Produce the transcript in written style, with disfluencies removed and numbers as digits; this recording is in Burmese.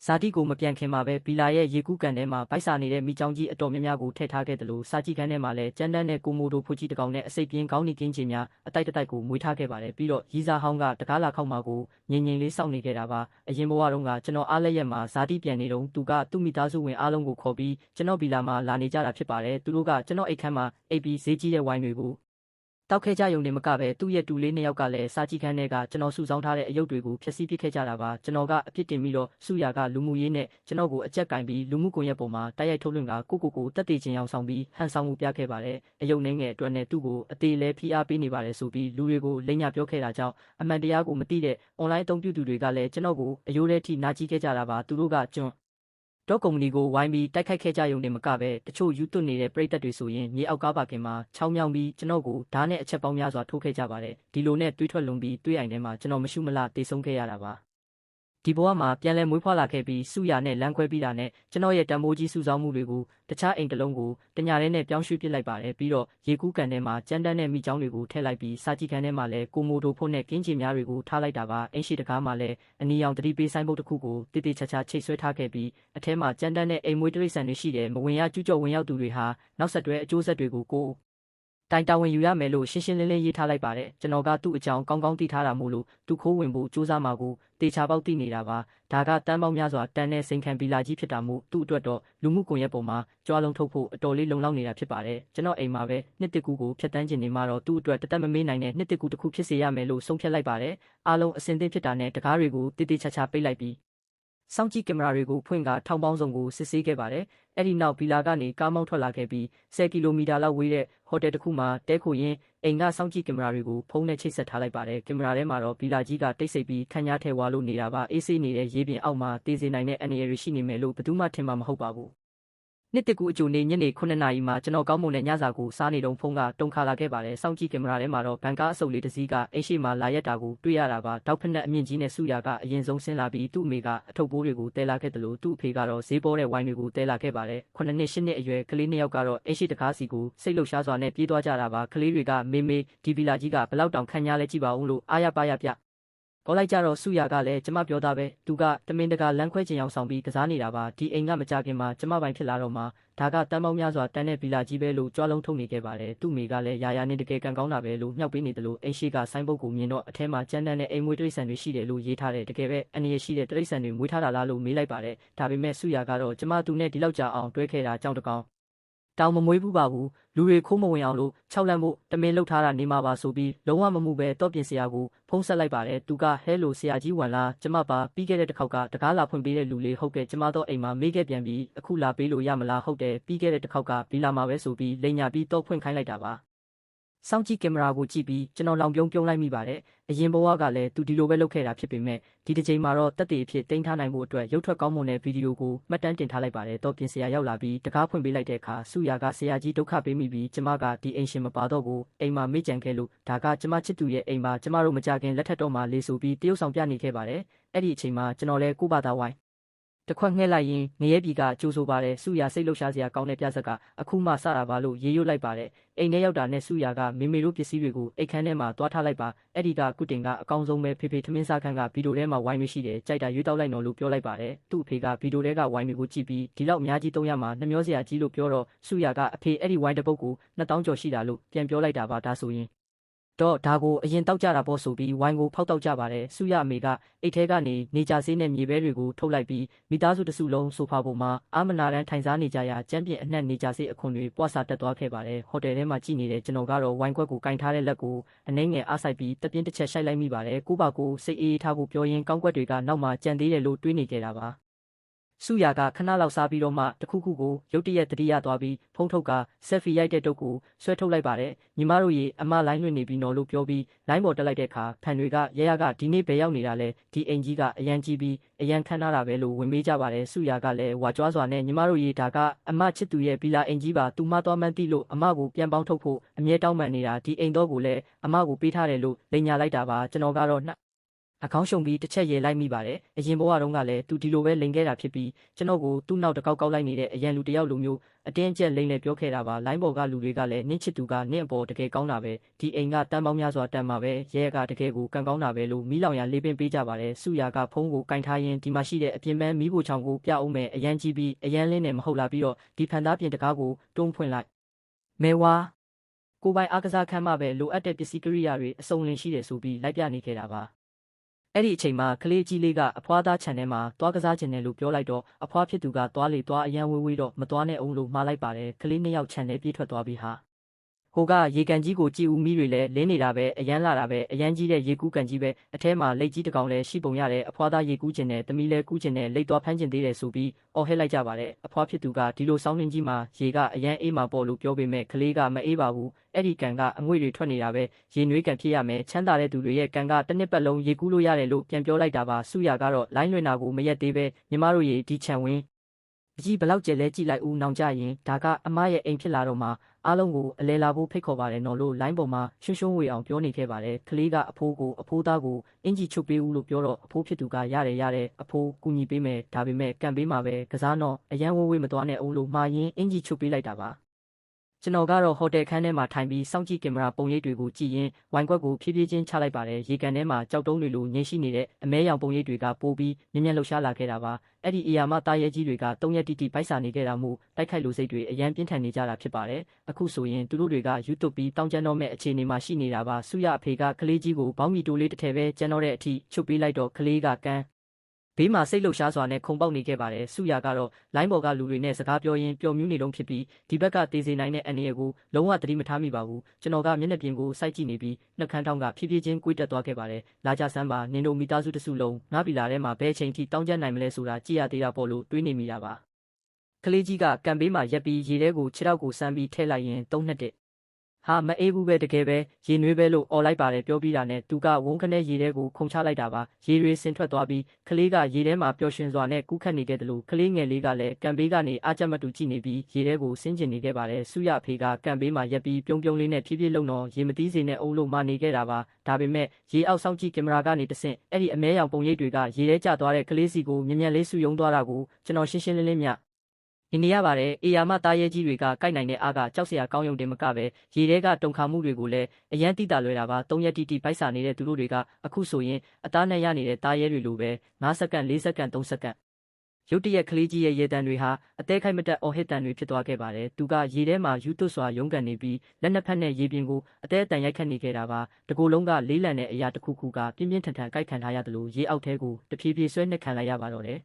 ဇာတိကိုမပြန်ခင်မှာပဲဘီလာရဲ့ရေကူးကန်ထဲမှာဗိုက်စာနေတဲ့မိချောင်းကြီးအတော်များများကိုထည့်ထားခဲ့တယ်လို့စာကြည့်ခန်းထဲမှာလည်းကျန်းတန်းတဲ့ကိုမိုတိုဖိုကြီးတကောင်နဲ့အစိပ်ပြင်းကောင်းနေကင်းချင်များအတိုက်တိုက်ကိုမွေးထားခဲ့ပါတယ်ပြီးတော့ရီစာဟောင်းကတကားလာခောက်မှာကိုငြိမ်လေးစောင့်နေခဲ့တာပါအရင်ဘဝတုန်းကကျွန်တော်အားလက်ရက်မှာဇာတိပြန်နေတော့သူကသူ့မိသားစုဝင်အားလုံးကိုခေါ်ပြီးကျွန်တော်ဘီလာမှာလာနေကြတာဖြစ်ပါတယ်သူတို့ကကျွန်တော်အိတ်ခမ်းမှာအိပ်ပြီးဈေးကြီးတဲ့ဝိုင်းတွေကိုတောက်ခဲ့ကြယုံနေမကပဲသူ့ရဲ့တူလေးနှစ်ယောက်ကလည်းစာကြည့်ခန်းထဲကကျွန်တော်စုဆောင်းထားတဲ့အယုတ်တွေကိုဖျက်ဆီးပစ်ခဲ့ကြတာပါကျွန်တော်ကအပြစ်တင်ပြီးတော့စုရကလူမှုရေးနဲ့ကျွန်တော်ကိုအကြက်ကင်ပြီးလူမှုကွန်ရက်ပေါ်မှာတိုက်ရိုက်ထုတ်လွှင့်ကကိုတက်တေချင်းအောင်ဆောင်ပြီးဟန်ဆောင်မှုပြခဲ့ပါတယ်အယုတ်နှင်းငယ်အတွက်နဲ့သူ့ကိုအသေးလဲဖိအားပေးနေပါတယ်ဆိုပြီးလူတွေကိုလိမ့်ညပြောခဲ့တာကြောင့်အမှန်တရားကိုမသိတဲ့ online အသုံးပြုသူတွေကလည်းကျွန်တော်ကိုအယိုးထဲထိနာကျင်ခဲ့ကြတာပါသူတို့ကကျွန်းတော့ကုမ္ပဏီကိုဝိုင်းပြီးတိုက်ခိုက်ခဲ့ကြရုံနဲ့မကပဲတချို့ယူသွတ်နေတဲ့ပရိသတ်တွေဆိုရင်မြေအောက်ကားပါကင်မှာချောင်းမြောင်းပြီးကျွန်တော်ကိုဓာတ်နဲ့အချက်ပေါင်းများစွာထိုးခဲ့ကြပါတယ်ဒီလိုနဲ့တွေးထွက်လွန်ပြီးတွေးအိမ်ထဲမှာကျွန်တော်မရှုမလတေဆုံးခဲ့ရတာပါဒီဘဝမှာပြန်လဲမွေးဖွားလာခဲ့ပြီးစုရနဲ့လမ်းခွဲပြီးတာနဲ့ကျွန်တော်ရဲ့တံမိုးကြီးစုဆောင်းမှုတွေကိုတခြားအိမ်တစ်လုံးကိုတညာရဲနဲ့ပြောင်းရွှေ့ပစ်လိုက်ပါတယ်ပြီးတော့ရေကူးကန်ထဲမှာကြမ်းတမ်းတဲ့မိချောင်းတွေကိုထည့်လိုက်ပြီးစာကြည့်ခန်းထဲမှာလည်းကိုမိုတိုဖို့နဲ့ကင်းချင်များတွေကိုထားလိုက်တာပါအိမ်ရှိတကားမှာလည်းအနီရောင်တတိပေးဆိုင်ဘုတ်တစ်ခုကိုတိတိကျကျချိတ်ဆွဲထားခဲ့ပြီးအထဲမှာကြမ်းတမ်းတဲ့အိမ်မွေးတိရစ္ဆာန်တွေရှိတယ်မဝင်ရကျူးကျော်ဝင်ရောက်သူတွေဟာနောက်ဆက်တွဲအကျိုးဆက်တွေကိုတိုင်တာဝန်ယူရမယ်လို့ရှင်းရှင်းလင်းလင်းရေးထားလိုက်ပါတယ်ကျွန်တော်ကသူ့အကြောင်းကောင်းကောင်းသိထားတာမို့လို့သူခိုးဝင်ဖို့စူးစမ်းမှာကိုတေချာပေါက်သိနေတာပါဒါကတန်းပေါင်းများစွာတန်းတဲ့စိန်ခံပီလာကြီးဖြစ်တာမို့သူ့အတွက်တော့လူမှုကွန်ရက်ပေါ်မှာကြွားလုံးထုတ်ဖို့အတော်လေးလုံလောက်နေတာဖြစ်ပါတယ်ကျွန်တော်အိမ်မှာပဲနှစ်တစ်ကူကိုဖျက်တမ်းကျင်နေမှာတော့သူ့အတွက်တသက်မမေ့နိုင်တဲ့နှစ်တစ်ကူတစ်ခုဖြစ်စေရမယ်လို့ဆုံးဖြတ်လိုက်ပါတယ်အားလုံးအစင်သင့်ဖြစ်တာနဲ့တကားတွေကိုတေတေချာချာပိတ်လိုက်ပြီးစောင့်ကြည့်ကင်မရာတွေကိုဖွင့်ကထောင်ပေါင်းစုံကိုစစ်ဆေးခဲ့ပါတယ်။အဲ့ဒီနောက်ဘီလာကနေကားမောင်းထွက်လာခဲ့ပြီး10 ကီလိုမီတာလောက်ဝေးတဲ့ဟိုတယ်တစ်ခုမှာတဲခိုရင်းအိမ်ကစောင့်ကြည့်ကင်မရာတွေကိုဖုန်းနဲ့ချိတ်ဆက်ထားလိုက်ပါတယ်။ကင်မရာထဲမှာတော့ဘီလာကြီးကတိတ်ဆိတ်ပြီးခန်းညားထဲဝါလို့နေတာပါ။အေးဆေးနေတဲ့ရေပြင်အောက်မှာတေးစေနိုင်တဲ့အန္တရာယ်ရှိနေမယ်လို့ဘယ်သူမှထင်မှာမဟုတ်ပါဘူး။နှစ်တကူအကျိုးနေညနေ9 နာရီမှာကျွန်တော်ကောင်းမွန်တဲ့ညစာကိုစားနေတုန်းဖုန်းကတုံခါလာခဲ့ပါတယ်။စောင့်ကြည့်ကင်မရာထဲမှာတော့ဘန်ကားအစုပ်လေးတစ်စီးကအိမ်ရှိမှာလာရက်တာကိုတွေ့ရတာပါ။တောက်ဖက်နဲ့အမြင့်ကြီးနဲ့စုရကအရင်ဆုံးဆင်းလာပြီးသူ့အမေကအထုပ်ပိုးတွေကိုတဲလာခဲ့တယ်လို့သူ့အဖေကတော့ဈေးပေါ်တဲ့ဝိုင်းတွေကိုတဲလာခဲ့ပါတယ်။9 နှစ်10 နှစ်အရွယ်ကလေးနှစ်ယောက်ကတော့အိမ်ရှိတကားစီကိုစိတ်လှုပ်ရှားစွာနဲ့ပြေးသွားကြတာပါ။ကလေးတွေကမေဒီဗီလာကြီးကဘလောက်တောင်ခန့်ညားလဲကြည့်ပါဦးလို့အားရပါရပြပေါ်လိုက်ကြတော့စုရကလည်းကျမပြောသားပဲသူကတမင်တကာလမ်းခွဲခြင်းအောင်ဆောင်ပြီးကစားနေတာပါဒီအိမ်ကမကြခင်မှာကျမပိုင်ဖြစ်လာတော့မှဒါကတန်းပေါင်းများစွာတန်းတဲ့ဗီလာကြီးပဲလို့ကြွားလုံးထုတ်နေခဲ့ပါတယ်သူ့မိကလည်းရာနဲ့တကယ်ကံကောင်းတာပဲလို့မြောက်ပေးနေတယ်လို့အိမ်ရှိကဆိုင်းဘုတ်ကိုမြင်တော့အထဲမှာကြမ်းတမ်းတဲ့အိမ်မွေးတိရစ္ဆာန်တွေရှိတယ်လို့ရေးထားတယ်တကယ်ပဲအန္တရာယ်ရှိတဲ့တိရစ္ဆာန်တွေမွေးထားတာလားလို့မေးလိုက်ပါတယ်ဒါပေမဲ့စုရကတော့ကျမသူနဲ့ဒီလောက်ကြာအောင်တွဲခဲ့တာကြောင့်တကောင်တောင်မမွေးဘူးပါဘူးလူတွေခိုးမဝင်အောင်လို့6 လမ်းဖို့တမင်လှုပ်ထားတာနေမှာပါဆိုပြီးလုံးဝမမှုပဲတော့ပြင်ဆရာကိုဖုံးဆက်လိုက်ပါတယ်သူကဟဲလိုဆရာကြီးဝန်လားကျမပါပြီးခဲ့တဲ့တစ်ခေါက်ကတကားလာဖွင့်ပေးတဲ့လူလေးဟုတ်ကဲ့ကျမတော့အိမ်မှာမေးခဲ့ပြန်ပြီးအခုလာပေးလို့ရမလားဟုတ်တယ်ပြီးခဲ့တဲ့တစ်ခေါက်ကဘီလာမှာပဲဆိုပြီးလိန်ညာပြီးတော့ဖွင့်ခိုင်းလိုက်တာပါစောင့်ကြည့်ကင်မရာကိုကြည့်ပြီးကျွန်တော်လောင်ပြုံးလိုက်မိပါတယ်အရင်ဘဝကလည်းသူဒီလိုပဲလုပ်ခဲ့တာဖြစ်ပေမဲ့ဒီတစ်ချိန်မှာတော့တက်တေအဖြစ်တင်ထားနိုင်ဖို့အတွက်ရုပ်ထွက်ကောင်းမွန်တဲ့ဗီဒီယိုကိုမှတ်တမ်းတင်ထားလိုက်ပါတယ်တော့ပြင်ဆရာရောက်လာပြီးတကားဖွင့်ပေးလိုက်တဲ့အခါစုရကဆရာကြီးဒုက္ခပေးမိပြီးကျမကဒီအိမ်ရှင်မပါတော့ဘူးအိမ်မှာမေ့ကြံခဲ့လို့ဒါကကျမချစ်သူရဲ့အိမ်မှာကျမတို့မကြခင်လက်ထက်တော့မှလေးဆိုပြီးတရုတ်ဆောင်ပြနေခဲ့ပါတယ်အဲ့ဒီအချိန်မှာကျွန်တော်လည်းကို့ဘာသာဝိုင်းတခွက်ငှဲ့လိုက်ရင်ငရဲပြည်ကကြိုးဆိုပါတယ်စုရစိတ်လှုပ်ရှားစရာကောင်းတဲ့ပြဇက်ကအခုမှစတာပါလို့ရေးရွတ်လိုက်ပါတယ်အိမ်ထဲရောက်တာနဲ့စုရကမေမေတို့ပစ္စည်းတွေကိုအိတ်ခမ်းထဲမှာတွားထားလိုက်ပါအဲ့ဒီကကုတင်ကအကောင်းဆုံးပဲဖေဖေထမင်းစားခန်းကဗီဒီယိုထဲမှာဝိုင်းမရှိတယ်ကြိုက်တာရွေးတောက်လိုက်နော်လို့ပြောလိုက်ပါတယ်သူ့အဖေကဗီဒီယိုထဲကဝိုင်းတွေကိုကြည့်ပြီးဒီလောက်အများကြီးသုံးရမှာနှမျောစရာကြီးလို့ပြောတော့စုရကအဖေအဲ့ဒီဝိုင်းတစ်ပုတ်ကို2000ကျော်ရှိတာလို့ပြန်ပြောလိုက်တာပါဒါဆိုရင်တော့ဒါကိုအရင်တောက်ကြတာပေါ့ဆိုပြီးဝိုင်းကိုဖောက်တောက်ကြပါတယ်စုရအမေကအိတ်ထဲကနေနေကြဆေးနဲ့မြေပဲတွေကိုထုတ်လိုက်ပြီးမိသားစုတစုလုံးဆိုဖာပေါ်မှာအာမနာတန်းထိုင်စားနေကြရာကျမ်းပြင်အနှံ့နေကြဆေးအခွန်တွေပွားစာတက်သွားခဲ့ပါတယ်ဟိုတယ်ထဲမှာကြည့်နေတဲ့ကျွန်တော်ကတော့ဝိုင်းခွက်ကိုကင်ထားတဲ့လက်ကိုအနှဲငယ်အားဆိုင်ပြီးတပြင်းတစ်ချက်ရှိုက်လိုက်မိပါတယ်ကိုပါကိုစိတ်အေးထားဖို့ပြောရင်းကောင်းကွက်တွေကနောက်မှကြံသေးတယ်လို့တွေးနေကြတာပါစုရကခဏလောက်စားပြီးတော့မှတခုခုကိုရုတ်တရက်တတိယသွားပြီးဖုံးထုတ်ကဆက်ဖီရိုက်တဲ့တုပ်ကိုဆွဲထုတ်လိုက်ပါတယ်ညီမတို့ရေအမလိုင်းလွှင့်နေပြီနော်လို့ပြောပြီးလိုင်းပေါ်တက်လိုက်တဲ့အခါဖန်တွေကရရကဒီနေ့ဘယ်ရောက်နေတာလဲဒီအိမ်ကြီးကအရန်ကြီးပြီးအရန်ခန်းထားတာပဲလို့ဝင်မေးကြပါတယ်စုရကလည်းဝါကြွားစွာနဲ့ညီမတို့ရေဒါကအမချစ်သူရဲ့ဘီလာအိမ်ကြီးပါသူမသွားမှန်းသိလို့အမကိုပြန်ပေါင်းထုတ်ဖို့အမြဲတောင်းပန်နေတာဒီအိမ်တော့ကိုလည်းအမကိုပေးထားတယ်လို့လိန်ညာလိုက်တာပါကျွန်တော်ကတော့ အကောင်းရှုံပြီးတစ်ချက်ရေလိုက်မိပါတယ်အရင်ဘဝတုန်းကလည်းသူဒီလိုပဲလိန်ခဲ့တာဖြစ်ပြီးကျွန်တော်ကိုသူ့နောက်တစ်ကောက်ကောက်လိုက်နေတဲ့အရန်လူတယောက်လိုမျိုးအတင်းအကျပ်လိန်နဲ့ပြောခဲ့တာပါလိုင်းပေါ်ကလူတွေကလည်းနင့်ချစ်သူကနင့်အပေါ်တကယ်ကောင်းတာပဲဒီအိမ်ကတန်းပေါင်းများစွာတန်မှာပဲရဲကတကယ်ကိုကံကောင်းတာပဲလို့မီးလောင်ရလေးပင်ပေးကြပါတယ်စုရာကဖုံးကိုကင်ထားရင်ဒီမှာရှိတဲ့အပြင်ပန်းမီးဖိုချောင်ကိုပြအောင်မယ်အရန်ကြီးပြီးအရန်လင်းနဲ့မဟုတ်လားပြီးတော့ဒီဖန်သားပြင်တကားကိုတွန်းဖွင့်လိုက်မဲဝါကိုပိုင်အားကစားခန်းမှာပဲလိုအပ်တဲ့ပစ္စည်းကိရိယာတွေအစုံလင်ရှိတယ်ဆိုပြီးလိုက်ပြနေခဲ့တာပါအဲ့ဒီအချိန်မှာကလေးကြီးလေးကအဖွားသားခြံထဲမှာသွားကစားခြင်းနဲ့လို့ပြောလိုက်တော့အဖွားဖြစ်သူကသွားလေသွားအရန်ဝေးဝေးတော့မသွားနဲ့အောင်လို့မှားလိုက်ပါတယ်ကလေးနှစ်ယောက်ခြံထဲပြေးထွက်သွားပြီးဟာဟိုကရေကန်ကြီးကိုကြည်ဦးမီးတွေလည်းလင်းနေတာပဲအရန်လာတာပဲအရန်ကြီးတဲ့ရေကူးကန်ကြီးပဲအထဲမှာလက်ကြီးတကောင်လည်းရှိပုံရတယ်အဖွားသားရေကူးခြင်းနဲ့တမီးလည်းကူးခြင်းနဲ့လိတ်သွားဖမ်းခြင်းသေးတယ်ဆိုပြီးအော်ဟစ်လိုက်ကြပါတယ်အဖွားဖြစ်သူကဒီလိုစောင်းနှင်းကြီးမှာရေကအရန်အေးမှာပေါ့လို့ပြောပေမဲ့ကလေးကမအေးပါဘူးအဲ့ဒီကန်ကအငွေ့တွေထွက်နေတာပဲရေနွေးကန်ဖြစ်ရမယ်ချမ်းသာတဲ့သူတွေရဲ့ကန်ကတစ်နှစ်ပတ်လုံးရေကူးလို့ရတယ်လို့ပြန်ပြောလိုက်တာပါစုရကတော့လိုင်းလွင်တာကိုမရက်သေးပဲညီမတို့ရေဒီချံဝင်းအကြီးဘလောက်ကျဲလဲကြည့်လိုက်ဦးနောင်ကြရင်ဒါကအမရဲ့အိမ်ဖြစ်လာတော့မှအားလုံးကိုအလဲလာဖို့ဖိတ်ခေါ်ပါတယ်နော်လို့လိုင်းပေါ်မှာရှွန်းရှွန်းဝေအောင်ပြောနေခဲ့ပါတယ်ကလေးကအဖိုးသားကိုအင်ကြီးချုပ်ပေးဦးလို့ပြောတော့အဖိုးဖြစ်သူကရတယ်အဖိုးကူညီပေးမယ်ဒါပေမဲ့ကံပေးမှာပဲကစားတော့အရန်ဝေးမသွားနဲ့ဦးလို့မှားရင်အင်ကြီးချုပ်ပေးလိုက်တာပါကျွန်တော်ကတော့ဟိုတယ်ခန်းထဲမှာထိုင်ပြီးစောင့်ကြည့်ကင်မရာပုံရိပ်တွေကိုကြည့်ရင်းဝိုင်ကွက်ကိုဖြည်းဖြည်းချင်းချလိုက်ပါတယ်ရေကန်ထဲမှာကြောက်တုံးတွေလိုငြိမ်ရှိနေတဲ့အမဲရောင်ပုံရိပ်တွေကပိုးပြီးမြင်လှုပ်ရှားလာခဲ့တာပါအဲ့ဒီအရာမှတားရဲကြီးတွေက၃ရက်တိတိပိုက်စာနေခဲ့တာမို့တိုက်ခိုက်လို့စိတ်တွေအရန်ပြင်းထန်နေကြတာဖြစ်ပါတယ်အခုဆိုရင်သူတို့တွေကယူတူပြီးတောင်းကျမ်းတော့မဲ့အခြေအနေမှာရှိနေတာပါစုရအဖေကကလေးကြီးကိုဘောင်းမီတိုလေးတစ်ထည်ပဲကျန်တော့တဲ့အထိချုပ်ပေးလိုက်တော့ကလေးကကန်းဘေးမှာစိတ်လှုပ်ရှားစွာနဲ့ခုန်ပေါက်နေခဲ့ပါတယ်စုရာကတော့လိုင်းပေါ်ကလူတွေနဲ့စကားပြောရင်းပျော်မြူးနေလုံးဖြစ်ပြီးဒီဘက်ကတေးစေနိုင်တဲ့အန်ရီကိုလုံးဝသတိမထားမိပါဘူးကျွန်တော်ကမျက်နှာပြင်ကိုစိုက်ကြည့်နေပြီးနှက်ခမ်းထောင်းကဖြည်းဖြည်းချင်းကွေးတက်သွားခဲ့ပါတယ်လာကြဆန်းပါနင်တို့မိသားစုတစုလုံးငါးပီလာထဲမှာဘဲချိန်ထိတောင်းကျမ်းနိုင်မလဲဆိုတာကြည့်ရသေးတာပေါ့လို့တွေးနေမိတာပါကလေးကြီးကကံဘေးမှာရက်ပြီးရေထဲကိုခြေထောက်ကိုစမ်းပြီးထည့်လိုက်ရင်3နှစ်ဟာမအေးဘူးပဲတကယ်ပဲရေနွေးပဲလို့អော်လိုက်ပါတယ်ပြောပြီးတာနဲ့သူကဝုန်းခနဲ့ရေထဲကိုခုန်ချလိုက်တာပါရေတွေဆင်ထွက်သွားပြီးကလေးကရေထဲမှာပျော်ရွှင်စွာနဲ့ကူးခတ်နေခဲ့တယ်လို့ကလေးငယ်လေးကလည်းကံဘေးကနေအားကျမတူကြည့်နေပြီးရေထဲကိုဆင်းကျင်နေခဲ့ပါတယ်စုရဖေကကံဘေးမှာရက်ပြီးပြုံးလေးနဲ့ဖြည်းဖြည်းလုံတော့ရေမသီးစေနဲ့အုံလို့မနေခဲ့တာပါဒါပေမဲ့ရေအောက်စောင့်ကြည့်ကင်မရာကနေတဆင့်အဲ့ဒီအမဲရောင်ပုံရိပ်တွေကရေထဲကျသွားတဲ့ကလေးစီကိုမြင်လေးစုယုံသွားတာကိုကျွန်တော်ရှင်းရှင်းလင်းလင်းမြနေရပါတယ်အေယာမတားရဲကြီးတွေကကိုက်နိုင်တဲ့အားကကြောက်စရာကောင်းရုံတင်မကပဲရေထဲကတုန်ခါမှုတွေကိုလည်းအရန်တိတာလွယ်တာပါ3ရက်တိတိပိုက်စာနေတဲ့သူတို့တွေကအခုဆိုရင်အသားနဲ့ရနေတဲ့တားရဲတွေလိုပဲ9စက္ကန့်4စက္ကန့်3စက္ကန့်ရုတ်တရက်ကလေးကြီးရဲ့ရေတံတွေဟာအသေးခိုက်မတက်အော်ဟစ်တံတွေဖြစ်သွားခဲ့ပါတယ်သူကရေထဲမှာယူသွတ်စွာရုန်းကန်နေပြီးလက်နှစ်ဖက်နဲ့ရေပြင်ကိုအသေးအတန်ရိုက်ခတ်နေခဲ့တာပါတကူလုံးကလေးလံတဲ့အရာတစ်ခုခုကပြင်းပြင်းထန်ထန်ကိုက်ခံထားရသလိုရေအောက်ထဲကိုတဖြည်းဖြည်းဆွဲနှက်ခံလိုက်ရပါတော့တယ်